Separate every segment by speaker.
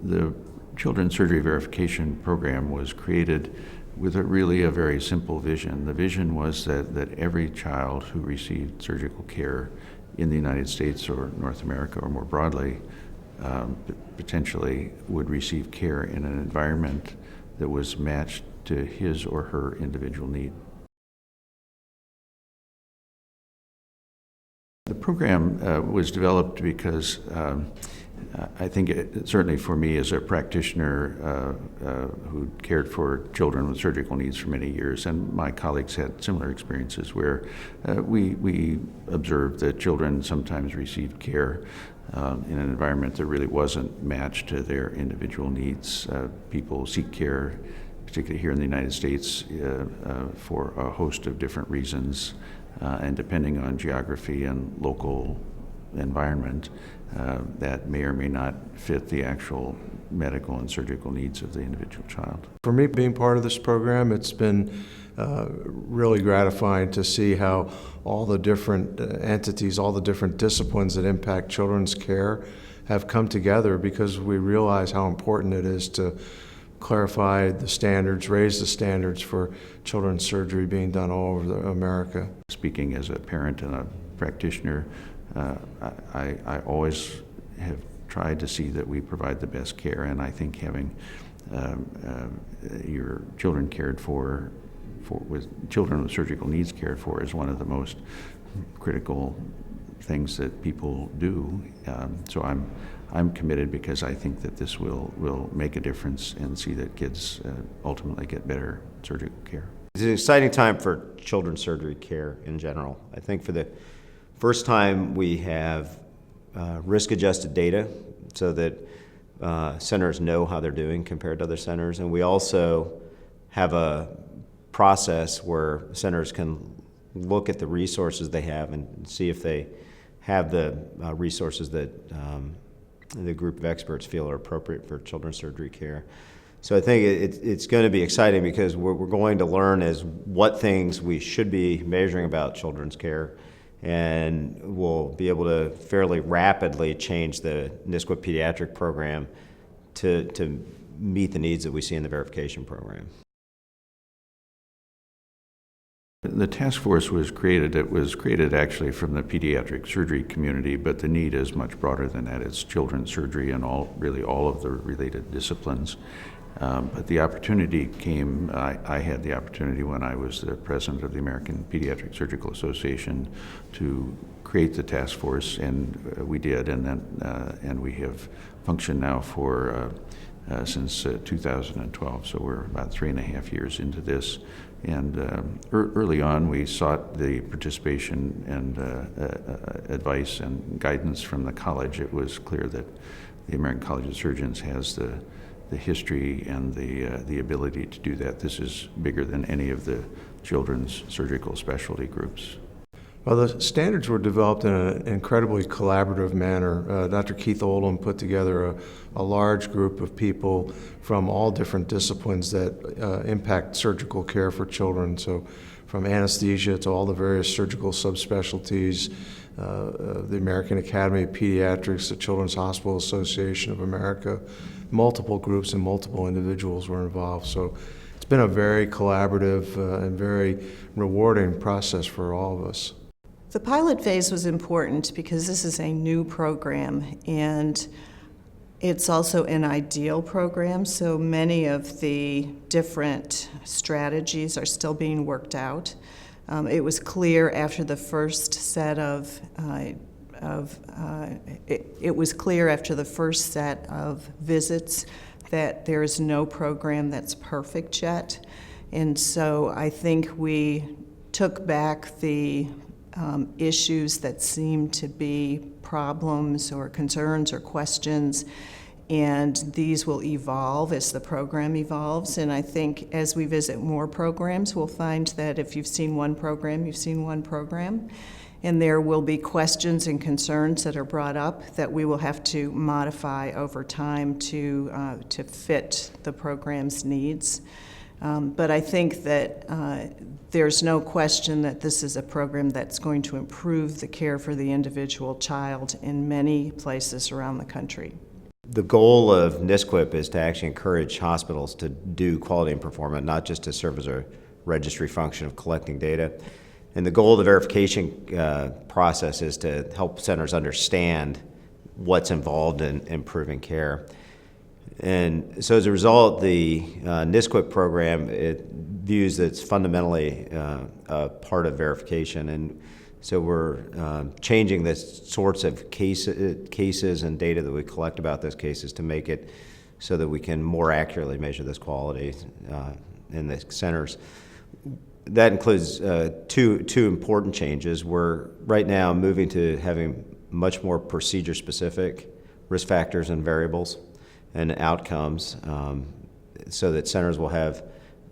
Speaker 1: The Children's Surgery Verification Program was created with really a very simple vision. The vision was that every child who received surgical care in the United States or North America or more broadly potentially would receive care in an environment that was matched to his or her individual need. The program was developed because I think certainly for me as a practitioner who cared for children with surgical needs for many years, and my colleagues had similar experiences where we observed that children sometimes received care in an environment that really wasn't matched to their individual needs. People seek care, particularly here in the United States, for a host of different reasons, and depending on geography and local environment, that may or may not fit the actual medical and surgical needs of the individual child.
Speaker 2: For me, being part of this program, it's been really gratifying to see how all the different entities, all the different disciplines that impact children's care have come together, because we realize how important it is to clarify the standards, raise the standards for children's surgery being done all over America.
Speaker 1: Speaking as a parent and a practitioner, I always have tried to see that we provide the best care, and I think having your children cared for with children with surgical needs cared for is one of the most critical things that people do. So I'm committed because I think that this will make a difference and see that kids ultimately get better surgical care.
Speaker 3: It's an exciting time for children's surgery care in general. I think for the first time we have risk-adjusted data so that centers know how they're doing compared to other centers, and we also have a process where centers can look at the resources they have and see if they have the resources that the group of experts feel are appropriate for children's surgery care. So I think it's going to be exciting because we're going to learn as what things we should be measuring about children's care, and we'll be able to fairly rapidly change the NISQA pediatric program to meet the needs that we see in the verification program.
Speaker 1: The task force was created. It was created actually from the pediatric surgery community, but the need is much broader than that. It's children's surgery and really all of the related disciplines. But the opportunity came, I had the opportunity when I was the president of the American Pediatric Surgical Association to create the task force, and we did, and we have functioned now for since 2012, so we're about 3.5 years into this. And early on, we sought the participation and advice and guidance from the college. It was clear that the American College of Surgeons has the history and the ability to do that. This is bigger than any of the children's surgical specialty groups.
Speaker 2: Well, the standards were developed in an incredibly collaborative manner. Dr. Keith Oldham put together a large group of people from all different disciplines that impact surgical care for children. So from anesthesia to all the various surgical subspecialties, the American Academy of Pediatrics, the Children's Hospital Association of America, multiple groups and multiple individuals were involved. So it's been a very collaborative and very rewarding process for all of us.
Speaker 4: The pilot phase was important because this is a new program, and it's also an ideal program, so many of the different strategies are still being worked out. It was clear after the first set of visits that there is no program that's perfect yet, and so I think we took back the issues that seem to be problems or concerns or questions, and these will evolve as the program evolves. And I think as we visit more programs, we'll find that if you've seen one program, you've seen one program, and there will be questions and concerns that are brought up that we will have to modify over time to fit the program's needs. But I think that there's no question that this is a program that's going to improve the care for the individual child in many places around the country.
Speaker 3: The goal of NISQIP is to actually encourage hospitals to do quality and performance, not just to serve as a registry function of collecting data. And the goal of the verification process is to help centers understand what's involved in improving care. And so as a result, the NISQIP program, it views that it's fundamentally a part of verification. And so we're changing the sorts of cases and data that we collect about those cases to make it so that we can more accurately measure this quality in the centers. That includes two important changes. We're right now moving to having much more procedure-specific risk factors and variables and outcomes so that centers will have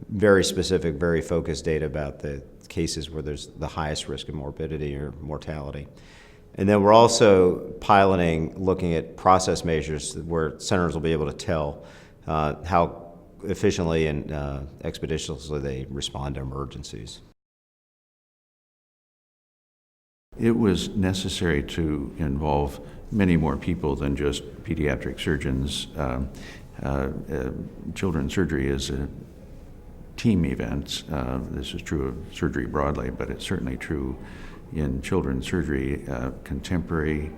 Speaker 3: very specific, very focused data about the cases where there's the highest risk of morbidity or mortality. And then we're also piloting, looking at process measures where centers will be able to tell how efficiently and expeditiously they respond to emergencies.
Speaker 1: It was necessary to involve many more people than just pediatric surgeons. Children's surgery is a team event. This is true of surgery broadly, but it's certainly true in children's surgery. Contemporary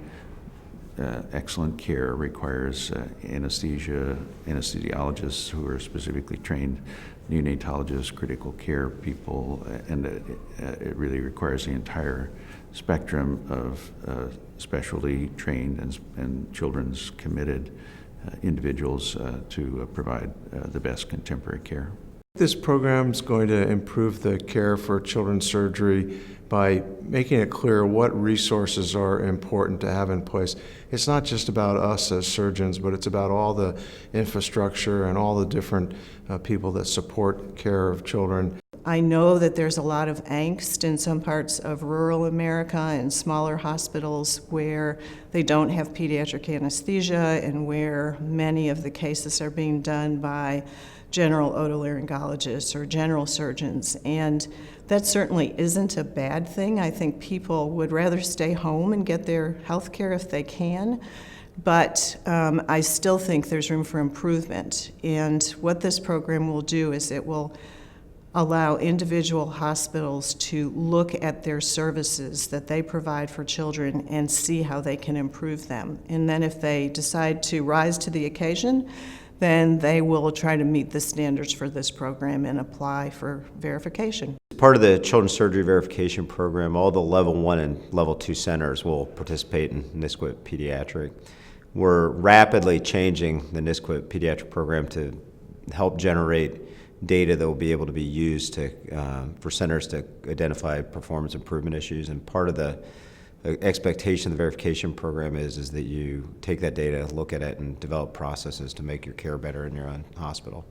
Speaker 1: excellent care requires anesthesiologists who are specifically trained, neonatologists, critical care people, and it really requires the entire spectrum of specialty trained and children's committed individuals to provide the best contemporary care.
Speaker 2: This program is going to improve the care for children's surgery by making it clear what resources are important to have in place. It's not just about us as surgeons, but it's about all the infrastructure and all the different people that support care of children.
Speaker 4: I know that there's a lot of angst in some parts of rural America and smaller hospitals where they don't have pediatric anesthesia and where many of the cases are being done by general otolaryngologists or general surgeons, and that certainly isn't a bad thing. I think people would rather stay home and get their health care if they can, but I still think there's room for improvement. And what this program will do is it will allow individual hospitals to look at their services that they provide for children and see how they can improve them. And then if they decide to rise to the occasion, then they will try to meet the standards for this program and apply for verification.
Speaker 3: Part of the children's surgery verification program, all the level 1 and level 2 centers will participate in NISQIP Pediatric. We're rapidly changing the NISQIP Pediatric program to help generate data that will be able to be used to, for centers to identify performance improvement issues. And part of the expectation of the verification program is that you take that data, look at it, and develop processes to make your care better in your own hospital.